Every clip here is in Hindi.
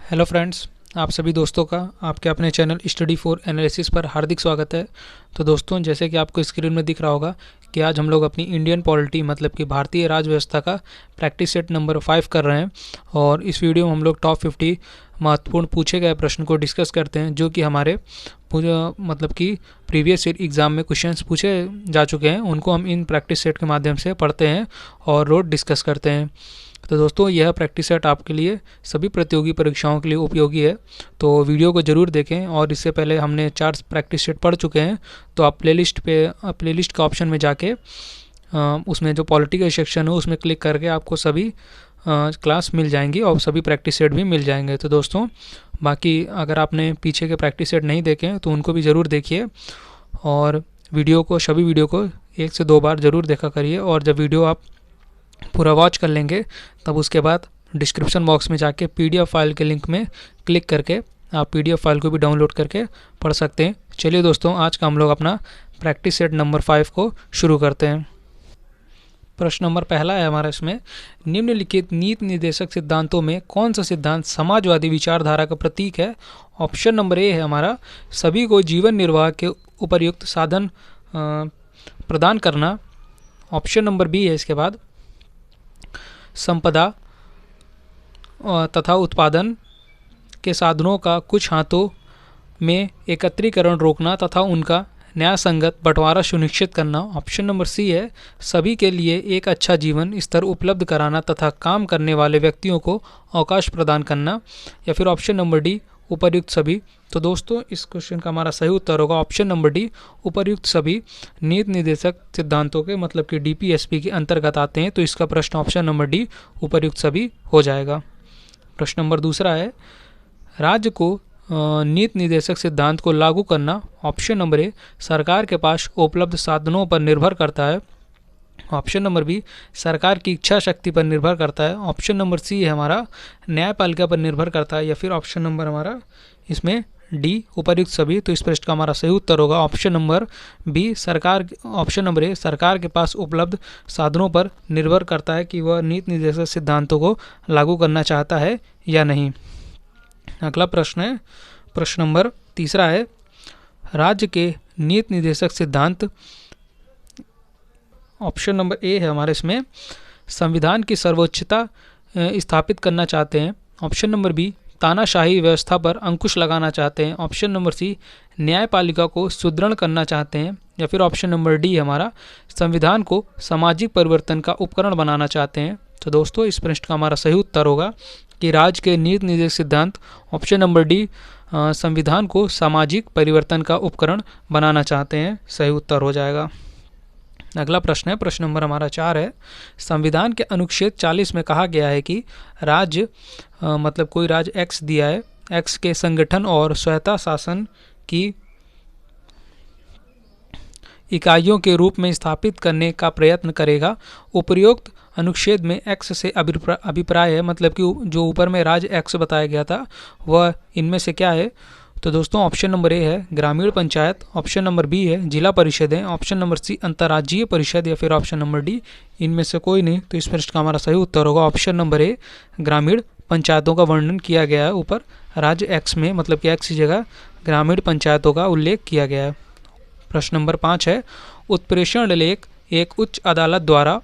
हेलो फ्रेंड्स, आप सभी दोस्तों का आपके अपने चैनल स्टडी फॉर एनालिसिस पर हार्दिक स्वागत है। तो दोस्तों, जैसे कि आपको स्क्रीन में दिख रहा होगा कि आज हम लोग अपनी इंडियन पॉलिटी मतलब कि भारतीय राज व्यवस्था का प्रैक्टिस सेट नंबर 5 कर रहे हैं। और इस वीडियो में हम लोग टॉप 50 महत्वपूर्ण पूछे गए प्रश्न को डिस्कस करते हैं, जो कि हमारे मतलब कि प्रीवियस ईयर एग्ज़ाम में क्वेश्चंस पूछे जा चुके हैं। उनको हम इन प्रैक्टिस सेट के माध्यम से पढ़ते हैं और रोज डिस्कस करते हैं। तो दोस्तों, यह प्रैक्टिस सेट आपके लिए सभी प्रतियोगी परीक्षाओं के लिए उपयोगी है, तो वीडियो को ज़रूर देखें। और इससे पहले हमने 4 प्रैक्टिस सेट पढ़ चुके हैं, तो आप प्लेलिस्ट के ऑप्शन में जाके उसमें जो पॉलिटी का सेक्शन है उसमें क्लिक करके आपको सभी क्लास मिल जाएंगी और सभी प्रैक्टिस सेट भी मिल जाएंगे। तो दोस्तों, बाकी अगर आपने पीछे के प्रैक्टिस सेट नहीं देखे तो उनको भी ज़रूर देखिए और सभी वीडियो को 1 से 2 बार ज़रूर देखा करिए। और जब वीडियो आप पूरा वॉच कर लेंगे तब उसके बाद डिस्क्रिप्शन बॉक्स में जाके पीडीएफ फाइल के लिंक में क्लिक करके आप पीडीएफ फाइल को भी डाउनलोड करके पढ़ सकते हैं। चलिए दोस्तों, आज का हम लोग अपना प्रैक्टिस सेट नंबर 5 को शुरू करते हैं। प्रश्न नंबर पहला है हमारा इसमें, निम्नलिखित नीति निर्देशक सिद्धांतों में कौन सा सिद्धांत समाजवादी विचारधारा का प्रतीक है। ऑप्शन नंबर ए है हमारा, सभी को जीवन निर्वाह के उपयुक्त साधन प्रदान करना। ऑप्शन नंबर बी है इसके बाद, संपदा तथा उत्पादन के साधनों का कुछ हाथों में एकत्रीकरण रोकना तथा उनका न्यायसंगत बंटवारा सुनिश्चित करना। ऑप्शन नंबर सी है, सभी के लिए एक अच्छा जीवन स्तर उपलब्ध कराना तथा काम करने वाले व्यक्तियों को अवकाश प्रदान करना। या फिर ऑप्शन नंबर डी, उपर्युक्त सभी। तो दोस्तों, इस क्वेश्चन का हमारा सही उत्तर होगा ऑप्शन नंबर डी, उपर्युक्त सभी नीति निर्देशक सिद्धांतों के मतलब कि डीपीएसपी के अंतर्गत आते हैं। तो इसका प्रश्न ऑप्शन नंबर डी, उपर्युक्त सभी हो जाएगा। प्रश्न नंबर दूसरा है, राज्य को नीति निर्देशक सिद्धांत को लागू करना। ऑप्शन नंबर ए, सरकार के पास उपलब्ध साधनों पर निर्भर करता है। ऑप्शन नंबर बी, सरकार की इच्छा शक्ति पर निर्भर करता है। ऑप्शन नंबर सी है हमारा, न्यायपालिका पर निर्भर करता है। या फिर ऑप्शन नंबर हमारा इसमें डी, उपर्युक्त सभी। तो इस प्रश्न का हमारा सही उत्तर होगा ऑप्शन नंबर बी, सरकार। ऑप्शन नंबर ए, सरकार के पास उपलब्ध साधनों पर निर्भर करता है कि वह नीति निर्देशक सिद्धांतों को लागू करना चाहता है या नहीं। अगला प्रश्न है, प्रश्न नंबर तीसरा है, राज्य के नीति निर्देशक सिद्धांत। ऑप्शन नंबर ए है हमारे इसमें, संविधान की सर्वोच्चता स्थापित करना चाहते हैं। ऑप्शन नंबर बी, तानाशाही व्यवस्था पर अंकुश लगाना चाहते हैं। ऑप्शन नंबर सी, न्यायपालिका को सुदृढ़ करना चाहते हैं। या फिर ऑप्शन नंबर डी हमारा, संविधान को सामाजिक परिवर्तन का उपकरण बनाना चाहते हैं। तो दोस्तों, इस प्रश्न का हमारा सही उत्तर होगा कि राज्य के नीति निर्देशक सिद्धांत ऑप्शन नंबर डी, संविधान को सामाजिक परिवर्तन का उपकरण बनाना चाहते हैं, सही उत्तर हो जाएगा। अगला प्रश्न है, प्रश्न नंबर हमारा 4 है, संविधान के अनुच्छेद 40 में कहा गया है कि राज्य मतलब कोई राज्य एक्स दिया है, एक्स के संगठन और स्वायत्ता शासन की इकाइयों के रूप में स्थापित करने का प्रयत्न करेगा। उपरोक्त अनुच्छेद में एक्स से अभिप्राय है, मतलब कि जो ऊपर में राज्य एक्स बताया गया था वह इनमें से क्या है। तो दोस्तों, ऑप्शन नंबर ए है ग्रामीण पंचायत। ऑप्शन नंबर बी है जिला परिषद है। ऑप्शन नंबर सी, अंतर्राज्यीय परिषद। या फिर ऑप्शन नंबर डी, इनमें से कोई नहीं। तो इस प्रश्न का हमारा सही उत्तर होगा ऑप्शन नंबर ए, ग्रामीण पंचायतों का वर्णन किया गया है ऊपर राज्य एक्स में, मतलब कि एक्स की जगह ग्रामीण पंचायतों का उल्लेख किया गया है। प्रश्न नंबर 5 है, उत्प्रेषण लेख एक उच्च अदालत द्वारा।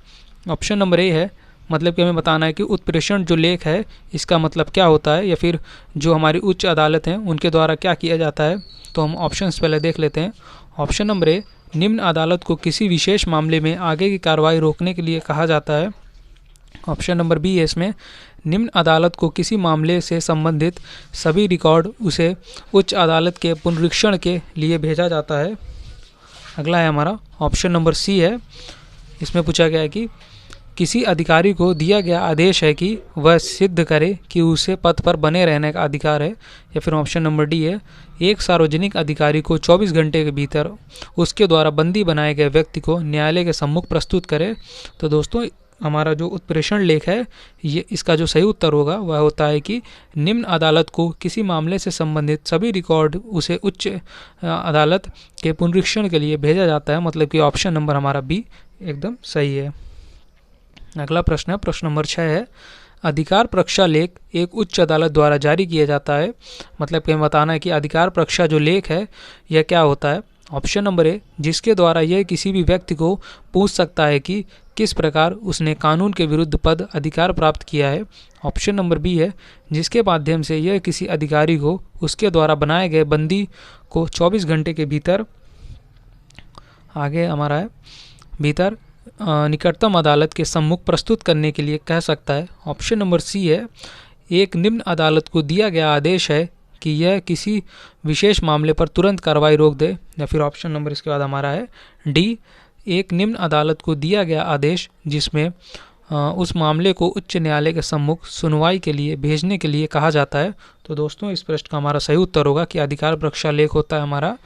ऑप्शन नंबर ए है, मतलब कि हमें बताना है कि उत्प्रेषण जो लेख है इसका मतलब क्या होता है, या फिर जो हमारी उच्च अदालत हैं उनके द्वारा क्या किया जाता है। तो हम ऑप्शंस पहले देख लेते हैं। ऑप्शन नंबर ए, निम्न अदालत को किसी विशेष मामले में आगे की कार्रवाई रोकने के लिए कहा जाता है। ऑप्शन नंबर बी है इसमें, निम्न अदालत को किसी मामले से संबंधित सभी रिकॉर्ड उसे उच्च अदालत के पुनरीक्षण के लिए भेजा जाता है। अगला है हमारा ऑप्शन नंबर सी है, इसमें पूछा गया है कि किसी अधिकारी को दिया गया आदेश है कि वह सिद्ध करे कि उसे पद पर बने रहने का अधिकार है। या फिर ऑप्शन नंबर डी है, एक सार्वजनिक अधिकारी को 24 घंटे के भीतर उसके द्वारा बंदी बनाए गए व्यक्ति को न्यायालय के सम्मुख प्रस्तुत करे। तो दोस्तों, हमारा जो उत्प्रेषण लेख है ये इसका जो सही उत्तर होगा वह होता है कि निम्न अदालत को किसी मामले से संबंधित सभी रिकॉर्ड उसे उच्च अदालत के पुनरीक्षण के लिए भेजा जाता है, मतलब कि ऑप्शन नंबर हमारा बी एकदम सही है। अगला प्रश्न है, प्रश्न नंबर 6 है, अधिकार प्रक्षालेख एक उच्च अदालत द्वारा जारी किया जाता है। मतलब कि हमें बताना है कि अधिकार प्रक्षा जो लेख है यह क्या होता है। ऑप्शन नंबर ए, जिसके द्वारा यह किसी भी व्यक्ति को पूछ सकता है कि किस प्रकार उसने कानून के विरुद्ध पद अधिकार प्राप्त किया है। ऑप्शन नंबर बी है, जिसके माध्यम से यह किसी अधिकारी को उसके द्वारा बनाए गए बंदी को 24 घंटे के भीतर, आगे हमारा है, भीतर निकटतम अदालत के सम्मुख प्रस्तुत करने के लिए कह सकता है। ऑप्शन नंबर सी है, एक निम्न अदालत को दिया गया आदेश है कि यह किसी विशेष मामले पर तुरंत कार्रवाई रोक दे। या फिर ऑप्शन नंबर इसके बाद हमारा है डी, एक निम्न अदालत को दिया गया आदेश जिसमें उस मामले को उच्च न्यायालय के सम्मुख सुनवाई के लिए भेजने के लिए कहा जाता है। तो दोस्तों इस प्रश्न का हमारा सही उत्तर होगा कि अधिकार प्रक्षालेख होता है हमारा,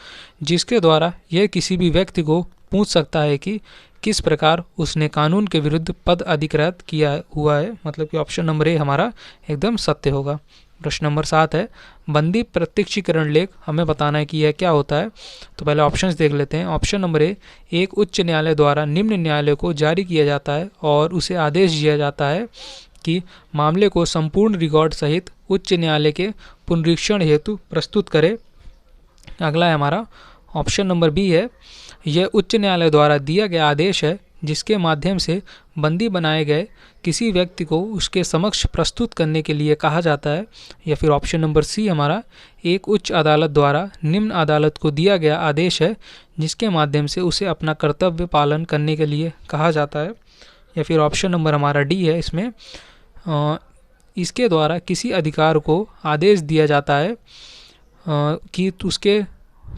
जिसके द्वारा यह किसी भी व्यक्ति को पूछ सकता है कि किस प्रकार उसने कानून के विरुद्ध पद अधिकृत किया हुआ है। मतलब कि ऑप्शन नंबर ए हमारा एकदम सत्य होगा। प्रश्न नंबर 7 है, बंदी प्रत्यक्षीकरण लेख हमें बताना है कि यह क्या होता है। तो पहले ऑप्शंस देख लेते हैं। ऑप्शन नंबर ए, एक उच्च न्यायालय द्वारा निम्न न्यायालय को जारी किया जाता है और उसे आदेश दिया जाता है कि मामले को संपूर्ण रिकॉर्ड सहित उच्च न्यायालय के पुनरीक्षण हेतु प्रस्तुत करे। अगला है हमारा ऑप्शन नंबर बी है, यह उच्च न्यायालय द्वारा दिया गया आदेश है जिसके माध्यम से बंदी बनाए गए किसी व्यक्ति को उसके समक्ष प्रस्तुत करने के लिए कहा जाता है। या फिर ऑप्शन नंबर सी हमारा, एक उच्च अदालत द्वारा निम्न अदालत को दिया गया आदेश है जिसके माध्यम से उसे अपना कर्तव्य पालन करने के लिए कहा जाता है। या फिर ऑप्शन नंबर हमारा डी है, इसमें इसके द्वारा किसी अधिकार को आदेश दिया जाता है कि उसके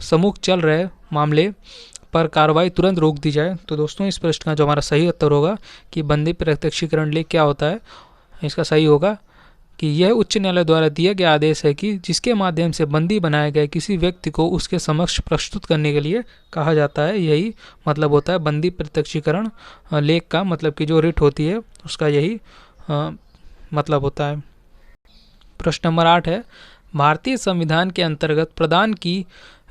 सम्मुख चल रहे मामले पर कार्रवाई तुरंत रोक दी जाए। तो दोस्तों इस प्रश्न का जो हमारा सही उत्तर होगा कि बंदी प्रत्यक्षीकरण लेख क्या होता है, इसका सही होगा कि यह उच्च न्यायालय द्वारा दिया गया आदेश है कि जिसके माध्यम से बंदी बनाए गए किसी व्यक्ति को उसके समक्ष प्रस्तुत करने के लिए कहा जाता है। यही मतलब होता है बंदी प्रत्यक्षीकरण लेख का, मतलब कि जो रिट होती है उसका यही मतलब होता है। प्रश्न नंबर 8 है, भारतीय संविधान के अंतर्गत प्रदान की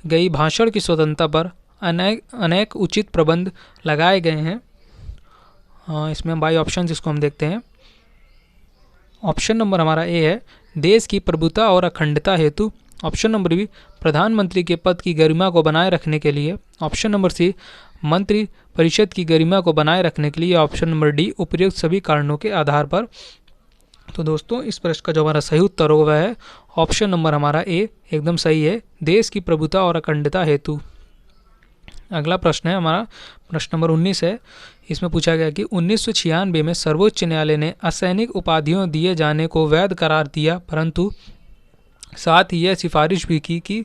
गई भाषण की स्वतंत्रता पर अनेक उचित प्रबंध लगाए गए हैं। इसमें बाई ऑप्शन जिसको हम देखते हैं। ऑप्शन नंबर हमारा ए है, देश की प्रभुता और अखंडता हेतु। ऑप्शन नंबर बी, प्रधानमंत्री के पद की गरिमा को बनाए रखने के लिए। ऑप्शन नंबर सी, मंत्री परिषद की गरिमा को बनाए रखने के लिए। ऑप्शन नंबर डी, उपयुक्त सभी कारणों के आधार पर। तो दोस्तों इस प्रश्न का जो हमारा सही उत्तर होगा वह है ऑप्शन नंबर हमारा ए एकदम सही है, देश की प्रभुता और अखंडता हेतु। अगला प्रश्न है हमारा प्रश्न नंबर 19 है। इसमें पूछा गया कि 1996 में सर्वोच्च न्यायालय ने असैनिक उपाधियों दिए जाने को वैध करार दिया, परंतु साथ ही यह सिफारिश भी की कि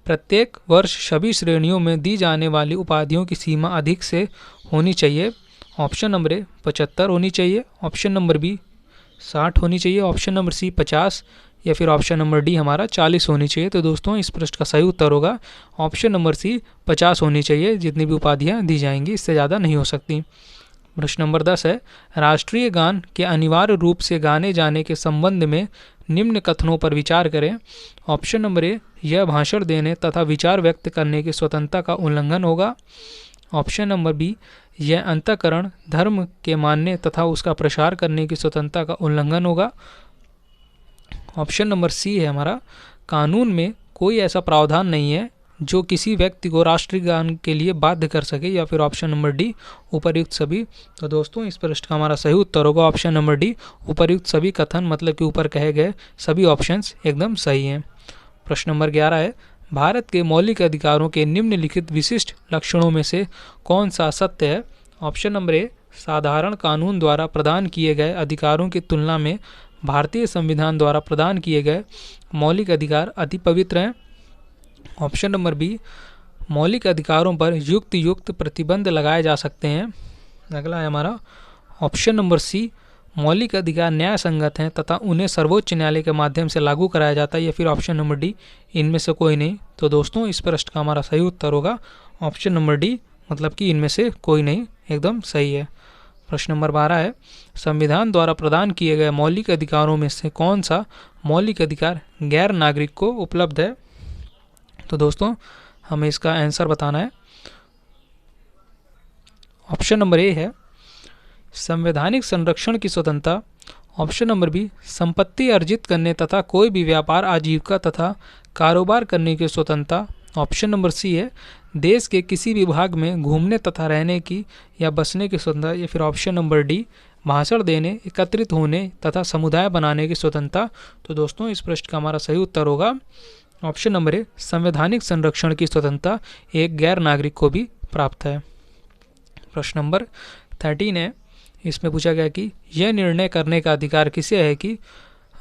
प्रत्येक वर्ष सभी श्रेणियों में दी जाने वाली उपाधियों की सीमा अधिक से होनी चाहिए। ऑप्शन नंबर ए 75 होनी चाहिए, ऑप्शन नंबर बी 60 होनी चाहिए, ऑप्शन नंबर सी 50 या फिर ऑप्शन नंबर डी हमारा 40 होनी चाहिए। तो दोस्तों इस प्रश्न का सही उत्तर होगा ऑप्शन नंबर सी 50 होनी चाहिए। जितनी भी उपाधियां दी जाएंगी इससे ज़्यादा नहीं हो सकती। प्रश्न नंबर 10 है, राष्ट्रीय गान के अनिवार्य रूप से गाने जाने के संबंध में निम्न कथनों पर विचार करें। ऑप्शन नंबर ए, यह भाषण देने तथा विचार व्यक्त करने की स्वतंत्रता का उल्लंघन होगा। ऑप्शन नंबर बी, यह अंतःकरण धर्म के मानने तथा उसका प्रसार करने की स्वतंत्रता का उल्लंघन होगा। ऑप्शन नंबर सी है हमारा, कानून में कोई ऐसा प्रावधान नहीं है जो किसी व्यक्ति को राष्ट्रीय गान के लिए बाध्य कर सके। या फिर ऑप्शन नंबर डी, उपर्युक्त सभी। तो दोस्तों इस प्रश्न का हमारा सही उत्तर होगा ऑप्शन नंबर डी, उपर्युक्त सभी कथन, मतलब कि ऊपर कहे गए सभी ऑप्शंस एकदम सही हैं। प्रश्न नंबर 11 है, भारत के मौलिक अधिकारों के निम्नलिखित विशिष्ट लक्षणों में से कौन सा सत्य है। ऑप्शन नंबर ए, साधारण कानून द्वारा प्रदान किए गए अधिकारों की तुलना में भारतीय संविधान द्वारा प्रदान किए गए मौलिक अधिकार अति पवित्र हैं। ऑप्शन नंबर बी, मौलिक अधिकारों पर युक्त प्रतिबंध लगाए जा सकते हैं। अगला है हमारा ऑप्शन नंबर सी, मौलिक अधिकार न्याय संगत हैं तथा उन्हें सर्वोच्च न्यायालय के माध्यम से लागू कराया जाता है। या फिर ऑप्शन नंबर डी, इनमें से कोई नहीं। तो दोस्तों इस प्रश्न का हमारा सही उत्तर होगा ऑप्शन नंबर डी, मतलब कि इनमें से कोई नहीं, एकदम सही है। प्रश्न नंबर 12 है, संविधान द्वारा प्रदान किए गए मौलिक अधिकारों में से कौन सा मौलिक अधिकार गैर नागरिक को उपलब्ध है। तो दोस्तों हमें इसका आंसर बताना है। ऑप्शन नंबर ए है, संवैधानिक संरक्षण की स्वतंत्रता ऑप्शन नंबर बी संपत्ति अर्जित करने तथा कोई भी व्यापार आजीविका तथा कारोबार करने की स्वतंत्रता। ऑप्शन नंबर सी है देश के किसी भी भाग में घूमने तथा रहने की या बसने की स्वतंत्रता। या फिर ऑप्शन नंबर डी भाषण देने, एकत्रित होने तथा समुदाय बनाने की स्वतंत्रता। तो दोस्तों इस प्रश्न का हमारा सही उत्तर होगा ऑप्शन नंबर ए संवैधानिक संरक्षण की स्वतंत्रता एक गैर नागरिक को भी प्राप्त है। प्रश्न नंबर 13 है, इसमें पूछा गया कि यह निर्णय करने का अधिकार किसे है कि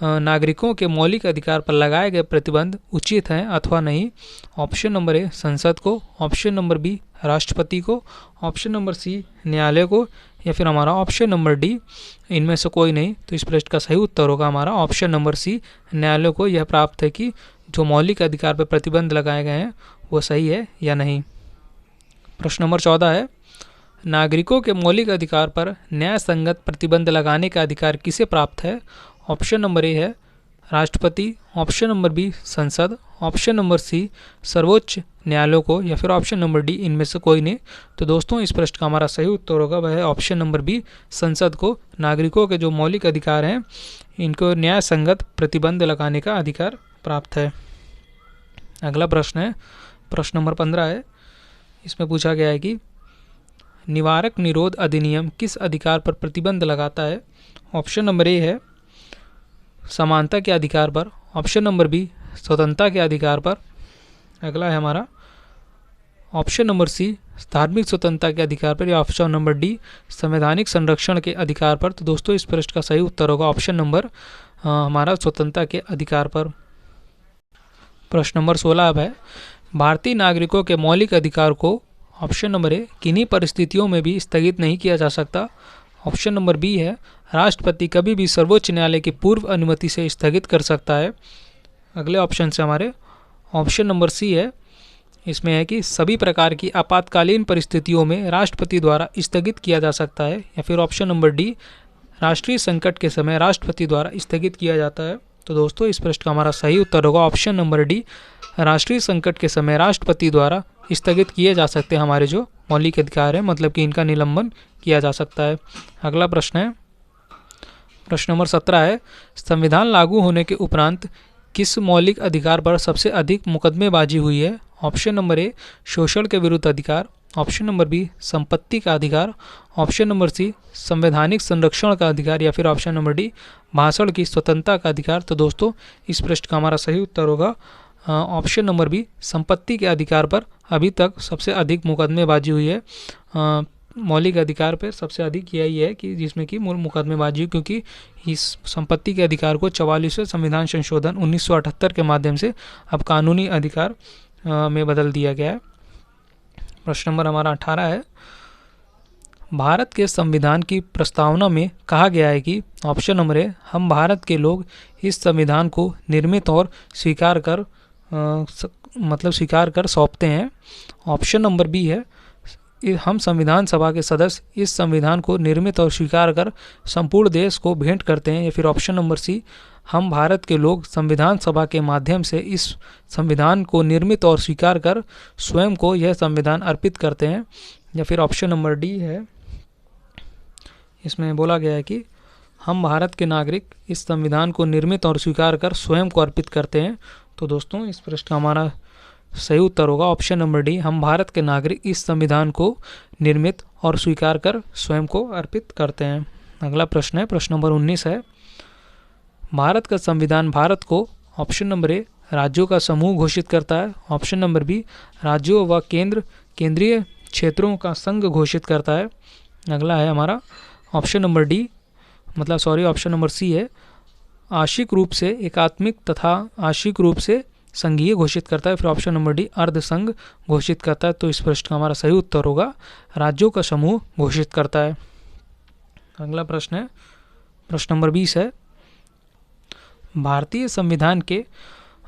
नागरिकों के मौलिक अधिकार पर लगाए गए प्रतिबंध उचित हैं अथवा नहीं। ऑप्शन नंबर ए संसद को, ऑप्शन नंबर बी राष्ट्रपति को, ऑप्शन नंबर सी न्यायालय को, या फिर हमारा ऑप्शन नंबर डी इनमें से कोई नहीं। तो इस प्रश्न का सही उत्तर होगा हमारा ऑप्शन नंबर सी न्यायालय को यह प्राप्त है कि जो मौलिक अधिकार पर प्रतिबंध लगाए गए हैं वो सही है या नहीं। प्रश्न नंबर 14 है, नागरिकों के मौलिक अधिकार पर न्याय संगत प्रतिबंध लगाने का अधिकार किसे प्राप्त है। ऑप्शन नंबर ए है राष्ट्रपति, ऑप्शन नंबर बी संसद, ऑप्शन नंबर सी सर्वोच्च न्यायालय को, या फिर ऑप्शन नंबर डी इनमें से कोई नहीं। तो दोस्तों इस प्रश्न का हमारा सही उत्तर होगा वह है ऑप्शन नंबर बी संसद को नागरिकों के जो मौलिक अधिकार हैं इनको न्याय संगत प्रतिबंध लगाने का अधिकार प्राप्त है। अगला प्रश्न है प्रश्न नंबर 15 है, इसमें पूछा गया है कि निवारक निरोध अधिनियम किस अधिकार पर प्रतिबंध लगाता है। ऑप्शन नंबर ए है समानता के अधिकार पर, ऑप्शन नंबर बी स्वतंत्रता के अधिकार पर, अगला है हमारा ऑप्शन नंबर सी धार्मिक स्वतंत्रता के अधिकार पर, या ऑप्शन नंबर डी संवैधानिक संरक्षण के अधिकार पर। तो दोस्तों इस प्रश्न का सही उत्तर होगा ऑप्शन नंबर हमारा स्वतंत्रता के अधिकार पर। प्रश्न नंबर 16 अब है, भारतीय नागरिकों के मौलिक अधिकार को ऑप्शन नंबर ए किन्हीं परिस्थितियों में भी स्थगित नहीं किया जा सकता। ऑप्शन नंबर बी है राष्ट्रपति कभी भी सर्वोच्च न्यायालय की पूर्व अनुमति से स्थगित कर सकता है। अगले ऑप्शन से हमारे ऑप्शन नंबर सी है, इसमें है कि सभी प्रकार की आपातकालीन परिस्थितियों में राष्ट्रपति द्वारा स्थगित किया जा सकता है। या फिर ऑप्शन नंबर डी राष्ट्रीय संकट के समय राष्ट्रपति द्वारा स्थगित किया जाता है। तो दोस्तों इस प्रश्न का हमारा सही उत्तर होगा ऑप्शन नंबर डी राष्ट्रीय संकट के समय राष्ट्रपति द्वारा स्थगित किए जा सकते हैं हमारे जो मौलिक अधिकार है, मतलब कि इनका निलंबन किया जा सकता है। अगला प्रश्न है प्रश्न नंबर 17 है, संविधान लागू होने के उपरांत किस मौलिक अधिकार पर सबसे अधिक मुकदमेबाजी हुई है। ऑप्शन नंबर ए शोषण के विरुद्ध अधिकार, ऑप्शन नंबर बी संपत्ति का अधिकार, ऑप्शन नंबर सी संवैधानिक संरक्षण का अधिकार, या फिर ऑप्शन नंबर डी भाषण की स्वतंत्रता का अधिकार। तो दोस्तों इस प्रश्न का हमारा सही उत्तर होगा ऑप्शन नंबर बी संपत्ति के अधिकार पर अभी तक सबसे अधिक मुकदमेबाजी हुई है। मौलिक अधिकार पर सबसे अधिक यही है कि जिसमें कि मुकदमेबाजी, क्योंकि इस संपत्ति के अधिकार को 44वें संविधान संशोधन 1978 के माध्यम से अब कानूनी अधिकार में बदल दिया गया है। प्रश्न नंबर हमारा 18 है, भारत के संविधान की प्रस्तावना में कहा गया है कि ऑप्शन नंबर ए हम भारत के लोग इस संविधान को निर्मित और स्वीकार कर सौंपते हैं। ऑप्शन नंबर बी है हम संविधान सभा के सदस्य इस संविधान को निर्मित और स्वीकार कर संपूर्ण देश को भेंट करते हैं। या फिर ऑप्शन नंबर सी हम भारत के लोग संविधान सभा के माध्यम से इस संविधान को निर्मित और स्वीकार कर स्वयं को यह संविधान अर्पित करते हैं। या फिर ऑप्शन नंबर डी है, इसमें बोला गया है कि हम भारत के नागरिक इस संविधान को निर्मित और स्वीकार कर स्वयं को अर्पित करते हैं। तो दोस्तों इस प्रश्न का हमारा सही उत्तर होगा ऑप्शन नंबर डी हम भारत के नागरिक इस संविधान को निर्मित और स्वीकार कर स्वयं को अर्पित करते हैं। अगला प्रश्न है प्रश्न नंबर 19 है, भारत का संविधान भारत को ऑप्शन नंबर ए राज्यों का समूह घोषित करता है, ऑप्शन नंबर बी राज्यों व केंद्रीय क्षेत्रों का संघ घोषित करता है। अगला है हमारा ऑप्शन नंबर सी है आंशिक रूप से एकात्मिक तथा आंशिक रूप से संघीय घोषित करता है। फिर ऑप्शन नंबर डी अर्ध संघ घोषित करता है। तो इस प्रश्न का हमारा सही उत्तर होगा राज्यों का समूह घोषित करता है। अगला प्रश्न है प्रश्न नंबर 20 है, भारतीय संविधान के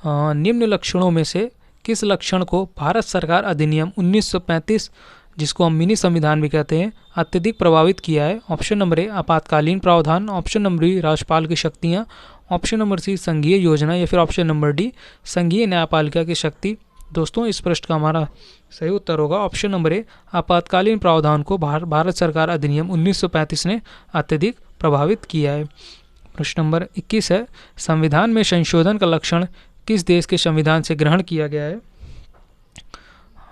निम्न लक्षणों में से किस लक्षण को भारत सरकार अधिनियम 1935 जिसको हम मिनी संविधान भी कहते हैं अत्यधिक प्रभावित किया है। ऑप्शन नंबर ए आपातकालीन प्रावधान, ऑप्शन नंबर बी राज्यपाल की शक्तियाँ, ऑप्शन नंबर सी संघीय योजना, या फिर ऑप्शन नंबर डी संघीय न्यायपालिका की शक्ति। दोस्तों इस प्रश्न का हमारा सही उत्तर होगा ऑप्शन नंबर ए आपातकालीन प्रावधान को भारत सरकार अधिनियम 1935 ने अत्यधिक प्रभावित किया है। प्रश्न नंबर 21 है, संविधान में संशोधन का लक्षण किस देश के संविधान से ग्रहण किया गया है?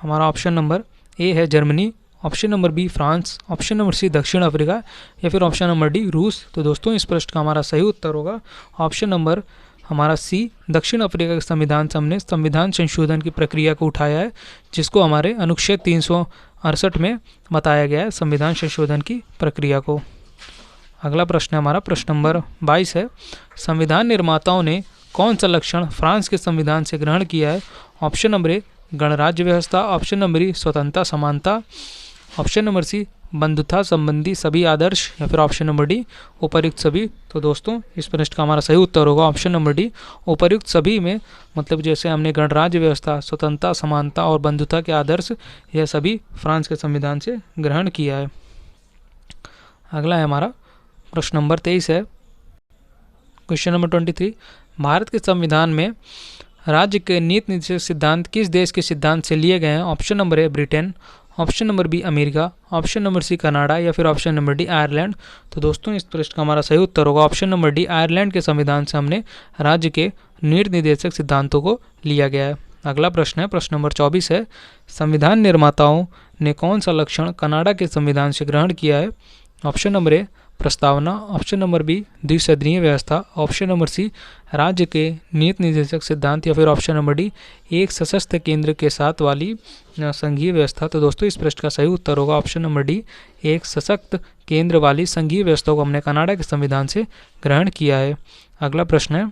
हमारा ऑप्शन नंबर ए है Germany, option number B France, option number C दक्षिण अफ्रीका या फिर ऑप्शन नंबर डी रूस। तो दोस्तों इस प्रश्न का हमारा सही उत्तर होगा ऑप्शन नंबर हमारा सी, दक्षिण अफ्रीका के संविधान से हमने संविधान संशोधन की प्रक्रिया को उठाया है, जिसको हमारे अनुच्छेद 368 में बताया गया है संविधान संशोधन की प्रक्रिया को। अगला प्रश्न है हमारा प्रश्न नंबर 22 है, संविधान निर्माताओं ने कौन सा लक्षण फ्रांस के संविधान से ग्रहण किया है? ऑप्शन नंबर ए गणराज्य व्यवस्था, ऑप्शन नंबर ई स्वतंत्रता समानता, ऑप्शन नंबर सी बंधुता संबंधी सभी आदर्श या फिर ऑप्शन नंबर डी उपर्युक्त सभी। तो दोस्तों इस प्रश्न का हमारा सही उत्तर होगा ऑप्शन नंबर डी उपर्युक्त सभी में, मतलब जैसे हमने गणराज्य व्यवस्था, स्वतंत्रता समानता और बंधुता के आदर्श यह सभी फ्रांस के संविधान से ग्रहण किया है। अगला है हमारा प्रश्न नंबर 23 है, क्वेश्चन नंबर 23, भारत के संविधान में राज्य के नीति निर्देशक सिद्धांत किस देश के सिद्धांत से लिए गए हैं? Option number A Britain, option number B America, option number C Canada या फिर ऑप्शन नंबर डी आयरलैंड। तो दोस्तों इस प्रश्न का हमारा सही उत्तर होगा ऑप्शन नंबर डी आयरलैंड के संविधान से हमने राज्य के नीति निर्देशक सिद्धांतों को लिया गया है। अगला प्रश्न है प्रश्न नंबर 24 है, संविधान निर्माताओं ने कौन सा लक्षण कनाडा के संविधान से ग्रहण किया है? ऑप्शन नंबर ए प्रस्तावना, ऑप्शन नंबर बी द्विसदनीय व्यवस्था, ऑप्शन नंबर सी राज्य के नीति निर्देशक सिद्धांत या फिर ऑप्शन नंबर डी एक सशस्त्र केंद्र के साथ वाली संघीय व्यवस्था। तो दोस्तों इस प्रश्न का सही उत्तर होगा ऑप्शन नंबर डी एक सशक्त केंद्र वाली संघीय व्यवस्था को हमने कनाडा के संविधान से ग्रहण किया है। अगला प्रश्न है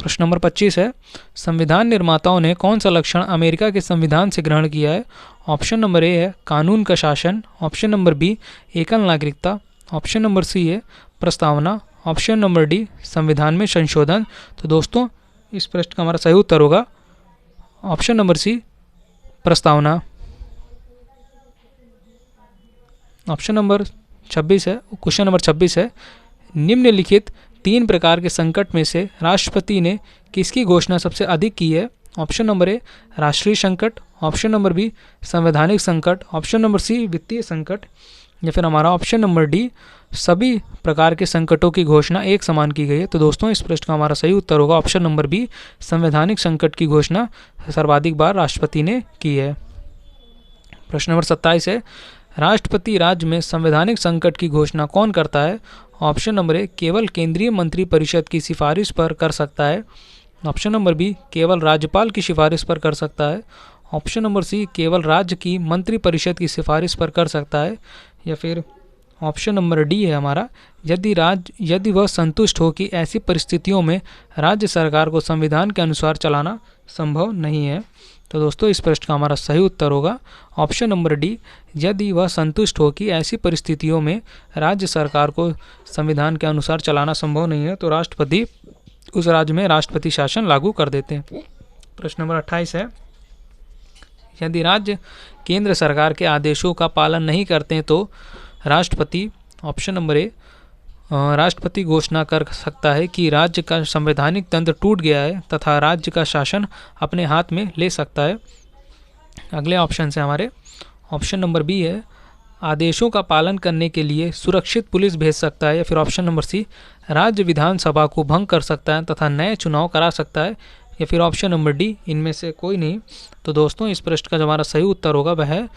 प्रश्न नंबर 25 है, संविधान निर्माताओं ने कौन सा लक्षण अमेरिका के संविधान से ग्रहण किया है? ऑप्शन नंबर ए है कानून का शासन, ऑप्शन नंबर बी एकल नागरिकता, ऑप्शन नंबर सी है प्रस्तावना, ऑप्शन नंबर डी संविधान में संशोधन। तो दोस्तों इस प्रश्न का हमारा सही उत्तर होगा ऑप्शन नंबर सी प्रस्तावना। ऑप्शन नंबर 26 है, क्वेश्चन नंबर 26 है, निम्नलिखित 3 प्रकार के संकट में से राष्ट्रपति ने किसकी घोषणा सबसे अधिक की है? ऑप्शन नंबर ए राष्ट्रीय संकट, ऑप्शन नंबर बी संवैधानिक संकट, ऑप्शन नंबर सी वित्तीय संकट या फिर हमारा ऑप्शन नंबर डी सभी प्रकार के संकटों की घोषणा एक समान की गई है। तो दोस्तों इस प्रश्न का हमारा सही उत्तर होगा ऑप्शन नंबर बी संवैधानिक संकट की घोषणा सर्वाधिक बार राष्ट्रपति ने की है। प्रश्न नंबर 27 है, राष्ट्रपति राज्य में संवैधानिक संकट की घोषणा कौन करता है? ऑप्शन नंबर ए केवल केंद्रीय मंत्रिपरिषद की सिफारिश पर कर सकता है, ऑप्शन नंबर बी केवल राज्यपाल की सिफारिश पर कर सकता है, ऑप्शन नंबर सी केवल राज्य की मंत्रिपरिषद की सिफारिश पर कर सकता है या फिर ऑप्शन नंबर डी है हमारा यदि वह संतुष्ट हो कि ऐसी परिस्थितियों में राज्य सरकार को संविधान के अनुसार चलाना संभव नहीं है। तो दोस्तों इस प्रश्न का हमारा सही उत्तर होगा ऑप्शन नंबर डी यदि वह संतुष्ट हो कि ऐसी परिस्थितियों में राज्य सरकार को संविधान के अनुसार चलाना संभव नहीं है तो राष्ट्रपति उस राज्य में राष्ट्रपति शासन लागू कर देते हैं। प्रश्न नंबर 28 है, यदि राज्य केंद्र सरकार के आदेशों का पालन नहीं करते हैं तो राष्ट्रपति ऑप्शन नंबर ए राष्ट्रपति घोषणा कर सकता है कि राज्य का संवैधानिक तंत्र टूट गया है तथा राज्य का शासन अपने हाथ में ले सकता है। अगले ऑप्शन से हमारे ऑप्शन नंबर बी है आदेशों का पालन करने के लिए सुरक्षित पुलिस भेज सकता है या फिर ऑप्शन नंबर सी राज्य विधानसभा को भंग कर सकता है तथा नए चुनाव करा सकता है या फिर ऑप्शन नंबर डी इनमें से कोई नहीं। तो दोस्तों इस प्रश्न का जो हमारा सही उत्तर होगा वह है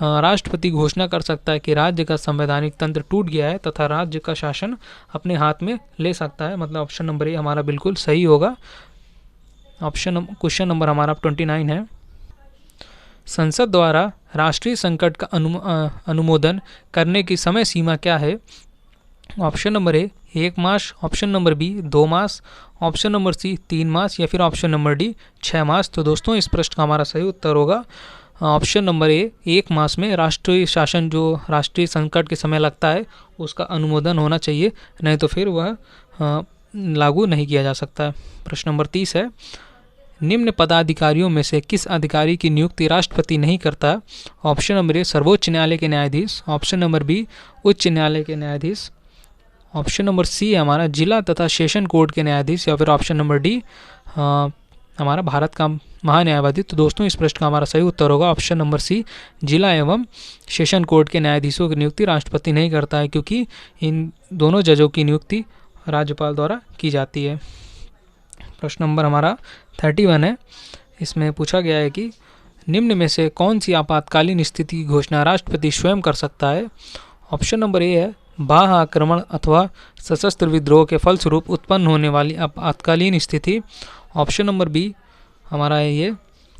राष्ट्रपति घोषणा कर सकता है कि राज्य का संवैधानिक तंत्र टूट गया है तथा राज्य का शासन अपने हाथ में ले सकता है, मतलब ऑप्शन नंबर ए हमारा बिल्कुल सही होगा। क्वेश्चन नंबर हमारा 29 है, संसद द्वारा राष्ट्रीय संकट का अनुमोदन करने की समय सीमा क्या है? ऑप्शन नंबर ए 1 मास, ऑप्शन नंबर बी 2 मास, ऑप्शन नंबर सी 3 मास या फिर ऑप्शन नंबर डी 6 मास। तो दोस्तों इस प्रश्न का हमारा सही उत्तर होगा ऑप्शन नंबर ए 1 मास में राष्ट्रीय शासन जो राष्ट्रीय संकट के समय लगता है उसका अनुमोदन होना चाहिए, नहीं तो फिर वह लागू नहीं किया जा सकता है। प्रश्न नंबर 30 है, निम्न पदाधिकारियों में से किस अधिकारी की नियुक्ति राष्ट्रपति नहीं करता? ऑप्शन नंबर ए सर्वोच्च न्यायालय के न्यायाधीश, ऑप्शन नंबर बी उच्च न्यायालय के न्यायाधीश, ऑप्शन नंबर सी है हमारा जिला तथा सेशन कोर्ट के न्यायाधीश या फिर ऑप्शन नंबर डी हमारा भारत का महान्यायवादी। तो दोस्तों इस प्रश्न का हमारा सही उत्तर होगा ऑप्शन नंबर सी जिला एवं सेशन कोर्ट के न्यायाधीशों की नियुक्ति राष्ट्रपति नहीं करता है, क्योंकि इन दोनों जजों की नियुक्ति राज्यपाल द्वारा की जाती है। प्रश्न नंबर हमारा 31 है। इसमें पूछा गया है कि निम्न में से कौन सी आपातकालीन स्थिति की घोषणा राष्ट्रपति स्वयं कर सकता है। ऑप्शन नंबर ए है बाह्य आक्रमण अथवा सशस्त्र विद्रोह के फलस्वरूप उत्पन्न होने वाली आपातकालीन स्थिति। ऑप्शन नंबर बी हमारा है ये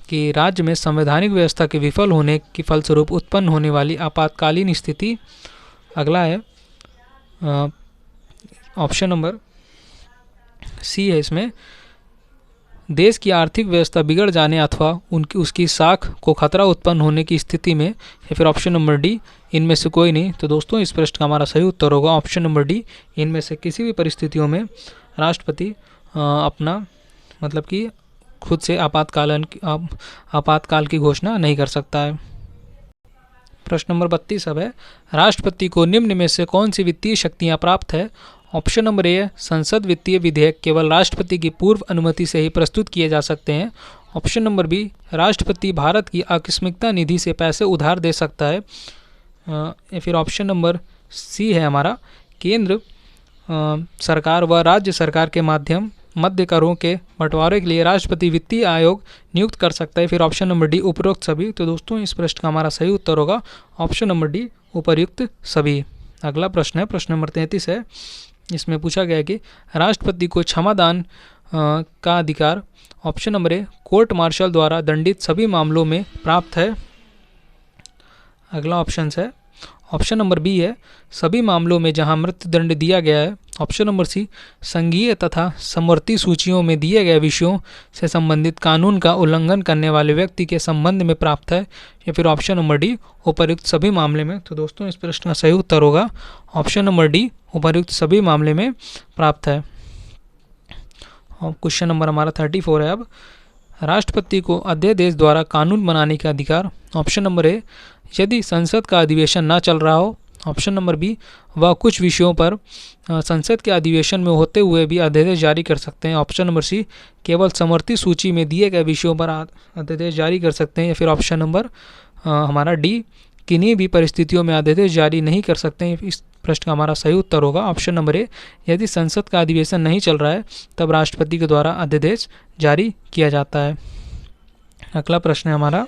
कि राज्य में संवैधानिक व्यवस्था के विफल होने के फलस्वरूप उत्पन्न होने वाली आपातकालीन स्थिति। अगला है ऑप्शन नंबर सी है, इसमें देश की आर्थिक व्यवस्था बिगड़ जाने अथवा उसकी साख को खतरा उत्पन्न होने की स्थिति में, या फिर ऑप्शन नंबर डी इनमें से कोई नहीं। तो दोस्तों इस प्रश्न का हमारा सही उत्तर होगा ऑप्शन नंबर डी, इनमें से किसी भी परिस्थितियों में राष्ट्रपति अपना मतलब कि खुद से आपातकाल की घोषणा नहीं कर सकता है। प्रश्न नंबर 32 अब है, राष्ट्रपति को निम्न में से कौन सी वित्तीय शक्तियाँ प्राप्त है। ऑप्शन नंबर ए संसद वित्तीय विधेयक केवल राष्ट्रपति की पूर्व अनुमति से ही प्रस्तुत किए जा सकते हैं। ऑप्शन नंबर बी राष्ट्रपति भारत की आकस्मिकता निधि से पैसे उधार दे सकता है। या फिर ऑप्शन नंबर सी है हमारा केंद्र सरकार व राज्य सरकार के मध्य करों के बंटवारे के लिए राष्ट्रपति वित्तीय आयोग नियुक्त कर सकता है। फिर ऑप्शन नंबर डी उपरोक्त सभी। तो दोस्तों इस प्रश्न का हमारा सही उत्तर होगा ऑप्शन नंबर डी उपर्युक्त सभी। अगला प्रश्न है प्रश्न नंबर 33 है। इसमें पूछा गया है कि राष्ट्रपति को क्षमादान का अधिकार option number A court martial द्वारा दंडित सभी मामलों में प्राप्त है। अगला ऑप्शन है ऑप्शन नंबर बी है सभी मामलों में जहां मृत्युदंड दिया गया है। ऑप्शन नंबर सी संघीय तथा समवर्ती सूचियों में दिए गए विषयों से संबंधित कानून का उल्लंघन करने वाले व्यक्ति के संबंध में प्राप्त है। या फिर ऑप्शन नंबर डी उपर्युक्त सभी मामले में। तो दोस्तों इस प्रश्न का सही उत्तर होगा ऑप्शन नंबर डी उपर्युक्त सभी मामले में प्राप्त है। और क्वेश्चन नंबर हमारा 34 है। अब राष्ट्रपति को अध्यादेश द्वारा कानून बनाने का अधिकार। ऑप्शन नंबर ए यदि संसद का अधिवेशन न चल रहा हो। ऑप्शन नंबर बी वह कुछ विषयों पर संसद के अधिवेशन में होते हुए भी अध्यादेश जारी कर सकते हैं। ऑप्शन नंबर सी केवल समवर्ती सूची में दिए गए विषयों पर अध्यादेश जारी कर सकते हैं। या फिर ऑप्शन नंबर हमारा डी किन्हीं भी परिस्थितियों में अध्यादेश जारी नहीं कर सकते हैं। इस प्रश्न का हमारा सही उत्तर होगा ऑप्शन नंबर ए यदि संसद का अधिवेशन नहीं चल रहा है तब राष्ट्रपति के द्वारा अध्यादेश जारी किया जाता है। अगला प्रश्न है हमारा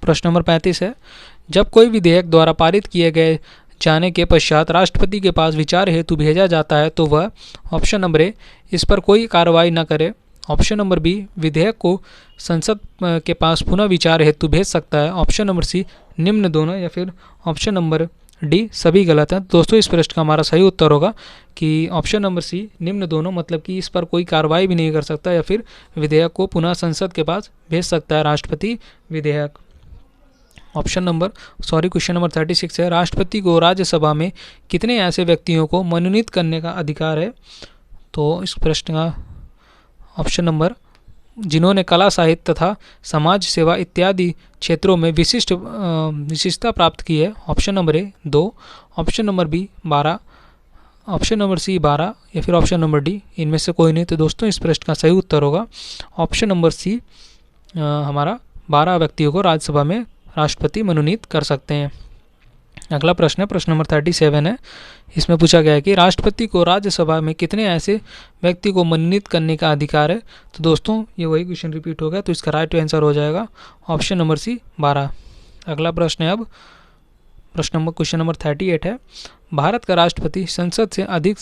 प्रश्न नंबर 35 है। जब कोई विधेयक द्वारा पारित किए गए जाने के पश्चात राष्ट्रपति के पास विचार हेतु भेजा जाता है तो वह ऑप्शन नंबर ए इस पर कोई कार्रवाई न करे। ऑप्शन नंबर बी विधेयक को संसद के पास पुनः विचार हेतु भेज सकता है। ऑप्शन नंबर सी निम्न दोनों। या फिर ऑप्शन नंबर डी सभी गलत है। दोस्तों इस प्रश्न का हमारा सही उत्तर होगा कि ऑप्शन नंबर सी निम्न दोनों, मतलब कि इस पर कोई कार्रवाई भी नहीं कर सकता या फिर विधेयक को पुनः संसद के पास भेज सकता है राष्ट्रपति विधेयक। क्वेश्चन नंबर 36 है। राष्ट्रपति को राज्यसभा में कितने ऐसे व्यक्तियों को मनोनीत करने का अधिकार है। तो इस प्रश्न का ऑप्शन नंबर जिन्होंने कला साहित्य तथा समाज सेवा इत्यादि क्षेत्रों में विशिष्टता प्राप्त की है। Option number A 2, option number B 12, option number C 12 या फिर ऑप्शन नंबर डी इनमें से कोई नहीं। तो दोस्तों इस प्रश्न का सही उत्तर होगा ऑप्शन नंबर सी हमारा 12 व्यक्तियों को राज्यसभा में राष्ट्रपति मनोनीत कर सकते हैं। अगला प्रश्न है प्रश्न नंबर 37 है। इसमें पूछा गया है कि राष्ट्रपति को राज्यसभा में कितने ऐसे व्यक्ति को मनोनीत करने का अधिकार है। तो दोस्तों ये वही क्वेश्चन रिपीट होगा, तो इसका राइट आंसर हो जाएगा ऑप्शन नंबर सी 12। अगला प्रश्न है अब क्वेश्चन नंबर 38 है। भारत का राष्ट्रपति संसद से अधिक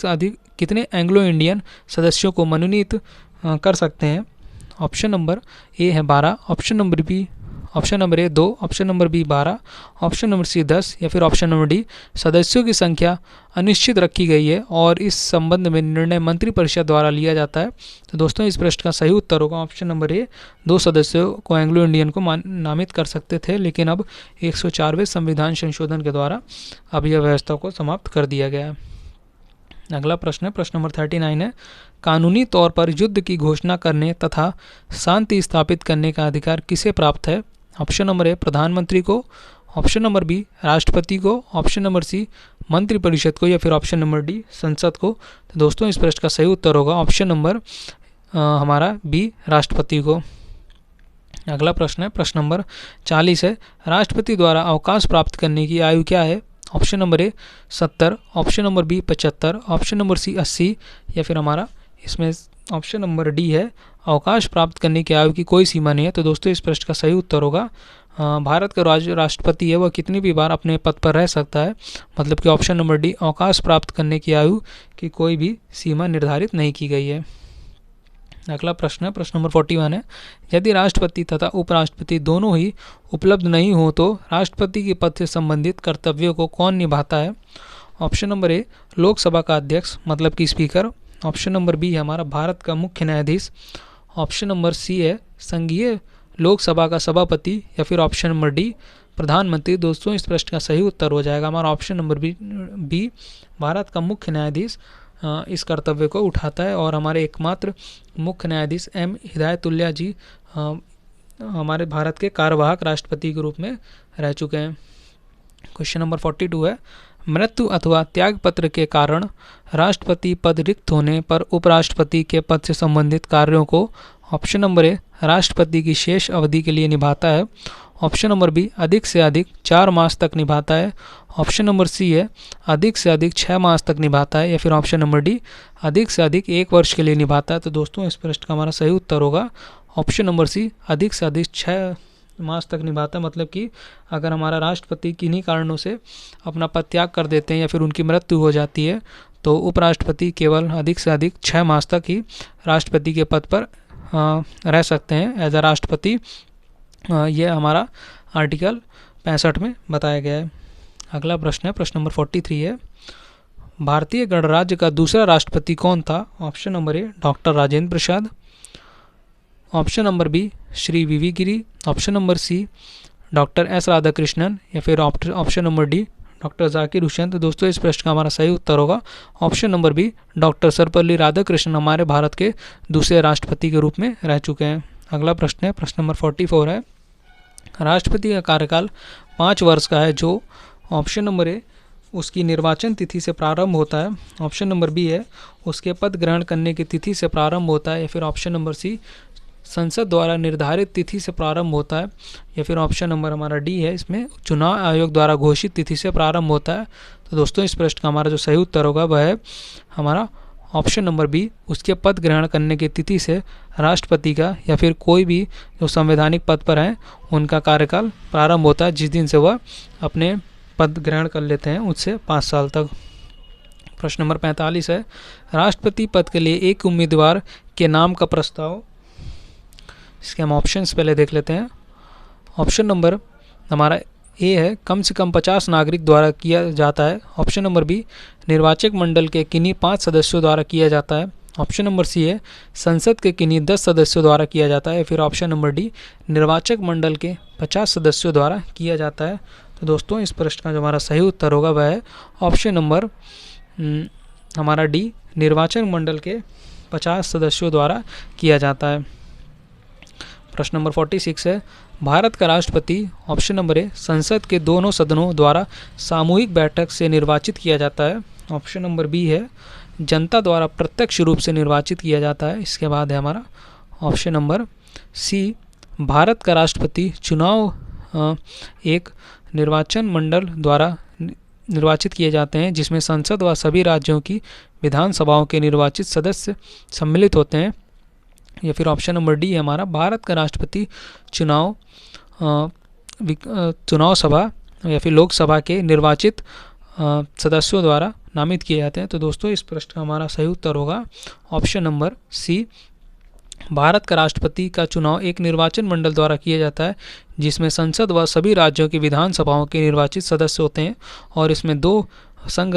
कितने एंग्लो इंडियन सदस्यों को मनोनीत कर सकते हैं। ऑप्शन नंबर ए है 12, option number A 2, option number B 12, option number C 10 या फिर ऑप्शन नंबर डी सदस्यों की संख्या अनिश्चित रखी गई है और इस संबंध में निर्णय मंत्रिपरिषद द्वारा लिया जाता है। तो दोस्तों इस प्रश्न का सही उत्तर होगा ऑप्शन नंबर ए 2 सदस्यों को एंग्लो इंडियन को नामित कर सकते थे, लेकिन अब 104वें संविधान संशोधन के द्वारा अब यह व्यवस्था को समाप्त कर दिया गया है। अगला प्रश्न है प्रश्न नंबर 39 है। कानूनी तौर पर युद्ध की घोषणा करने तथा शांति स्थापित करने का अधिकार किसे प्राप्त है। ऑप्शन नंबर ए प्रधानमंत्री को, ऑप्शन नंबर बी राष्ट्रपति को, ऑप्शन नंबर सी मंत्रिपरिषद को या फिर ऑप्शन नंबर डी संसद को। तो दोस्तों इस प्रश्न का सही उत्तर होगा ऑप्शन नंबर हमारा बी राष्ट्रपति को। अगला प्रश्न है प्रश्न नंबर 40 है। राष्ट्रपति द्वारा अवकाश प्राप्त करने की आयु क्या है। Option number A 70, option number B 75, option number C 80 या फिर हमारा इसमें ऑप्शन नंबर डी है अवकाश प्राप्त करने की आयु की कोई सीमा नहीं है। तो दोस्तों इस प्रश्न का सही उत्तर होगा भारत का राष्ट्रपति है वह कितनी भी बार अपने पद पर रह सकता है, मतलब कि ऑप्शन नंबर डी अवकाश प्राप्त करने की आयु की कोई भी सीमा निर्धारित नहीं की गई है। अगला प्रश्न है, प्रश्न नंबर 41 है, यदि राष्ट्रपति तथा उपराष्ट्रपति दोनों ही उपलब्ध नहीं हो तो राष्ट्रपति के पद से संबंधित कर्तव्यों को कौन निभाता है। ऑप्शन नंबर ए लोकसभा का अध्यक्ष मतलब कि स्पीकर, ऑप्शन नंबर बी है हमारा भारत का मुख्य न्यायाधीश, ऑप्शन नंबर सी है संघीय लोकसभा का सभापति या फिर ऑप्शन नंबर डी प्रधानमंत्री। दोस्तों इस प्रश्न का सही उत्तर हो जाएगा हमारा ऑप्शन नंबर बी भारत का मुख्य न्यायाधीश इस कर्तव्य को उठाता है और हमारे एकमात्र मुख्य न्यायाधीश एम हिदायतुल्लाह जी हमारे भारत के कार्यवाहक राष्ट्रपति के रूप में रह चुके हैं। क्वेश्चन नंबर 42 है, मृत्यु अथवा त्याग पत्र के कारण राष्ट्रपति पद रिक्त होने पर उपराष्ट्रपति के पद से संबंधित कार्यों को ऑप्शन नंबर ए राष्ट्रपति की शेष अवधि के लिए निभाता है, ऑप्शन नंबर बी अधिक से अधिक 4 मास तक निभाता है, ऑप्शन नंबर सी है अधिक से अधिक 6 मास तक निभाता है या फिर ऑप्शन नंबर डी अधिक से अधिक 1 वर्ष के लिए निभाता है। तो दोस्तों इस प्रश्न का हमारा सही उत्तर होगा ऑप्शन नंबर सी अधिक से अधिक 6 मास तक निभाता है, मतलब कि अगर हमारा राष्ट्रपति किन्हीं कारणों से अपना पद त्याग कर देते हैं या फिर उनकी मृत्यु हो जाती है तो उपराष्ट्रपति केवल अधिक से अधिक 6 मास तक ही राष्ट्रपति के पद पर रह सकते हैं एज अ राष्ट्रपति। ये हमारा आर्टिकल 65 में बताया गया है। अगला प्रश्न है, प्रश्न नंबर 43 है, भारतीय गणराज्य का दूसरा राष्ट्रपति कौन था। Option number A doctor Rajendra Prasad, option number B Shri V Giri, option number C doctor S Radhakrishnan या फिर option number D doctor Zakir Hussain. तो दोस्तों इस प्रश्न का हमारा सही उत्तर होगा option number B doctor Sarvepalli Radhakrishnan हमारे भारत के दूसरे राष्ट्रपति के रूप में रह चुके हैं। अगला प्रश्न है, प्रश्न नंबर 44 है, राष्ट्रपति का कार्यकाल 5 वर्ष का है जो ऑप्शन नंबर ए उसकी निर्वाचन तिथि से प्रारंभ होता है, ऑप्शन नंबर बी है उसके पद ग्रहण करने की तिथि से प्रारंभ होता है या फिर ऑप्शन नंबर सी संसद द्वारा निर्धारित तिथि से प्रारंभ होता है या फिर ऑप्शन नंबर हमारा डी है इसमें चुनाव आयोग द्वारा घोषित तिथि से प्रारंभ होता है। तो दोस्तों इस प्रश्न का हमारा जो सही उत्तर होगा वह है हमारा ऑप्शन नंबर बी उसके पद ग्रहण करने की तिथि से राष्ट्रपति का या फिर कोई भी जो संवैधानिक पद पर हैं उनका कार्यकाल प्रारंभ होता है जिस दिन से वह अपने पद ग्रहण कर लेते हैं उससे 5 साल तक। प्रश्न नंबर 45 है, राष्ट्रपति पद के लिए एक उम्मीदवार के नाम का प्रस्ताव। इसके हम ऑप्शंस पहले देख लेते हैं। ऑप्शन नंबर हमारा ए है कम से कम 50 नागरिक द्वारा किया जाता है, ऑप्शन नंबर बी निर्वाचक मंडल के किन्हीं 5 सदस्यों द्वारा किया जाता है, ऑप्शन नंबर सी है संसद के किन्हीं 10 सदस्यों द्वारा किया जाता है, फिर ऑप्शन नंबर डी निर्वाचक मंडल के 50 सदस्यों द्वारा किया जाता है। तो दोस्तों इस प्रश्न का जो हमारा सही उत्तर होगा वह है ऑप्शन नंबर हमारा डी निर्वाचन मंडल के 50 सदस्यों द्वारा किया जाता है। प्रश्न नंबर 46 है, भारत का राष्ट्रपति ऑप्शन नंबर ए संसद के दोनों सदनों द्वारा सामूहिक बैठक से निर्वाचित किया जाता है, ऑप्शन नंबर बी है जनता द्वारा प्रत्यक्ष रूप से निर्वाचित किया जाता है। इसके बाद है हमारा ऑप्शन नंबर सी भारत का राष्ट्रपति चुनाव एक निर्वाचन मंडल द्वारा निर्वाचित किए जाते हैं जिसमें संसद व सभी राज्यों की विधानसभाओं के निर्वाचित सदस्य सम्मिलित होते हैं, या फिर ऑप्शन नंबर डी है हमारा भारत का राष्ट्रपति चुनाव सभा या फिर लोकसभा के निर्वाचित सदस्यों द्वारा नामित किए जाते हैं। तो दोस्तों इस प्रश्न का हमारा सही उत्तर होगा ऑप्शन नंबर सी भारत का राष्ट्रपति का चुनाव एक निर्वाचन मंडल द्वारा किया जाता है जिसमें संसद व सभी राज्यों की विधानसभाओं के निर्वाचित सदस्य होते हैं और इसमें 2 संघ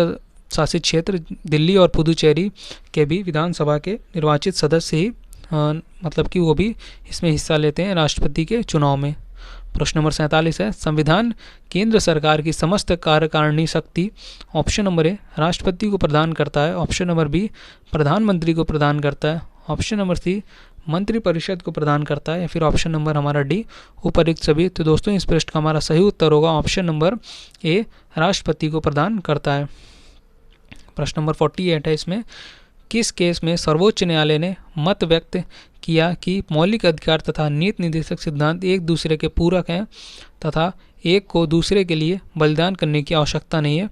शासित क्षेत्र दिल्ली और पुदुचेरी के भी विधानसभा के निर्वाचित सदस्य ही मतलब कि वो भी इसमें हिस्सा लेते हैं राष्ट्रपति के चुनाव में। प्रश्न नंबर 47 है, संविधान केंद्र सरकार की समस्त कार्यकारिणी शक्ति ऑप्शन नंबर ए राष्ट्रपति को प्रदान करता है, ऑप्शन नंबर बी प्रधानमंत्री को प्रदान करता है, ऑप्शन नंबर सी मंत्रिपरिषद को प्रदान करता है या फिर ऑप्शन नंबर हमारा डी उपर्युक्त सभी। तो दोस्तों इस प्रश्न का हमारा सही उत्तर होगा ऑप्शन नंबर ए राष्ट्रपति को प्रदान करता है। प्रश्न नंबर 48 है, इसमें किस केस में सर्वोच्च न्यायालय ने मत व्यक्त किया कि मौलिक अधिकार तथा नीति निर्देशक सिद्धांत एक दूसरे के पूरक हैं तथा एक को दूसरे के लिए बलिदान करने की आवश्यकता नहीं है।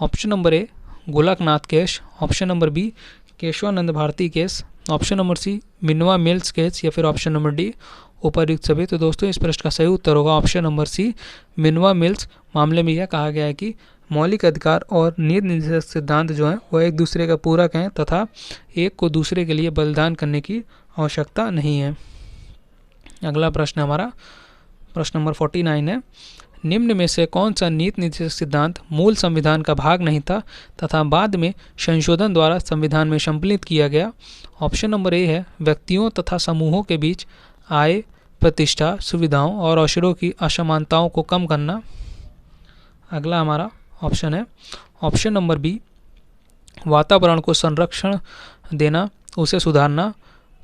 Option number A Golaknath case, option number B Kesavananda Bharati case, option number C Minerva Mills case, या फिर ऑप्शन नंबर डी उपर्युक्त सभी। तो दोस्तों इस प्रश्न का सही उत्तर होगा option number C Minerva mills मामले में यह कहा गया है कि मौलिक अधिकार और नीति निर्देशक सिद्धांत जो हैं वह एक दूसरे का पूरक हैं तथा एक को दूसरे के लिए बलिदान करने की आवश्यकता नहीं है। अगला प्रश्न हमारा प्रश्न नंबर 49 है, निम्न में से कौन सा नीति निर्देशक सिद्धांत मूल संविधान का भाग नहीं था तथा बाद में संशोधन द्वारा संविधान में सम्मिलित किया गया। ऑप्शन नंबर ए है व्यक्तियों तथा समूहों के बीच आय, प्रतिष्ठा, सुविधाओं और अवसरों की असमानताओं को कम करना। अगला हमारा ऑप्शन है ऑप्शन नंबर बी वातावरण को संरक्षण देना, उसे सुधारना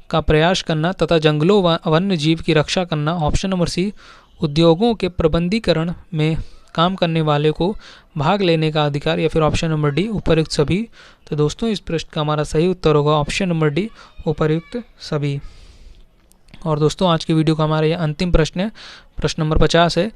का प्रयास करना तथा जंगलों व वन्य जीव की रक्षा करना। ऑप्शन नंबर सी उद्योगों के प्रबंधीकरण में काम करने वाले को भाग लेने का अधिकार, या फिर ऑप्शन नंबर डी उपर्युक्त सभी। तो दोस्तों इस प्रश्न का हमारा सही उत्तर होगा ऑप्शन नंबर डी उपर्युक्त सभी। और दोस्तों आज की वीडियो का हमारा यह अंतिम प्रश्न है, प्रश्न नंबर 50 है,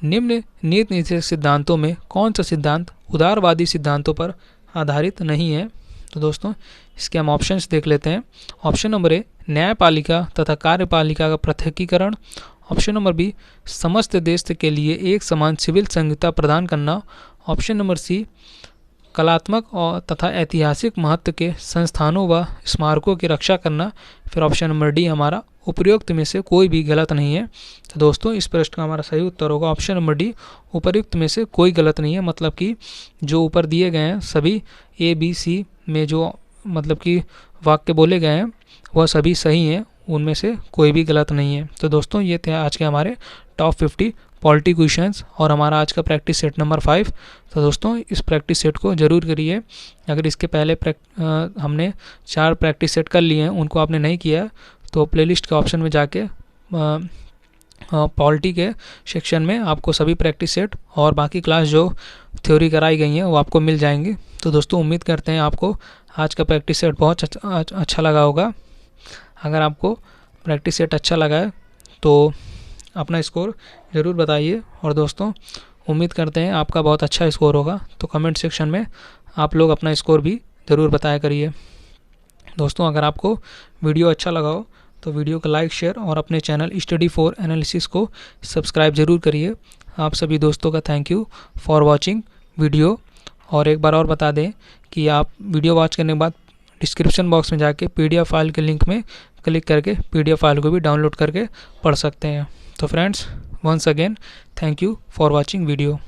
निम्न नीति निर्देशक सिद्धांतों में कौन सा सिद्धांत उदारवादी सिद्धांतों पर आधारित नहीं है। तो दोस्तों इसके हम ऑप्शंस देख लेते हैं। ऑप्शन नंबर ए न्यायपालिका तथा कार्यपालिका का पृथकीकरण, ऑप्शन नंबर बी समस्त देश के लिए एक समान सिविल संहिता प्रदान करना, ऑप्शन नंबर सी कलात्मक और तथा ऐतिहासिक महत्व के संस्थानों व स्मारकों की रक्षा करना, फिर ऑप्शन नंबर डी हमारा उपर्युक्त में से कोई भी गलत नहीं है। तो दोस्तों इस प्रश्न का हमारा सही उत्तर होगा ऑप्शन नंबर डी उपर्युक्त में से कोई गलत नहीं है। मतलब कि जो ऊपर दिए गए हैं सभी ए बी सी में जो मतलब कि वाक्य बोले गए हैं वह सभी सही हैं, उनमें से कोई भी गलत नहीं है। तो दोस्तों ये थे आज के हमारे टॉप 50 पॉलिटी क्वेश्चंस और हमारा आज का प्रैक्टिस सेट नंबर 5। तो दोस्तों इस प्रैक्टिस सेट को ज़रूर करिए। अगर इसके पहले हमने 4 प्रैक्टिस सेट कर लिए हैं, उनको आपने नहीं किया तो प्लेलिस्ट के ऑप्शन में जाके पॉलिटी के सेक्शन में आपको सभी प्रैक्टिस सेट और बाकी क्लास जो थ्योरी कराई गई हैं वो आपको मिल जाएंगी। तो दोस्तों उम्मीद करते हैं आपको आज का प्रैक्टिस सेट बहुत अच्छा लगा होगा। अगर आपको प्रैक्टिस सेट अच्छा लगा है तो अपना स्कोर ज़रूर बताइए, और दोस्तों उम्मीद करते हैं आपका बहुत अच्छा स्कोर होगा। तो कमेंट सेक्शन में आप लोग अपना स्कोर भी ज़रूर बताया करिए। दोस्तों अगर आपको वीडियो अच्छा लगा हो तो वीडियो को लाइक, शेयर और अपने चैनल स्टडी फॉर एनालिसिस को सब्सक्राइब ज़रूर करिए। आप सभी दोस्तों का thank you for watching video. और एक बार और बता दें कि आप वीडियो वॉच करने के बाद डिस्क्रिप्शन बॉक्स में जाके PDF फाइल के लिंक में क्लिक करके PDF फाइल को भी डाउनलोड करके पढ़ सकते हैं। तो friends once again thank you for watching video.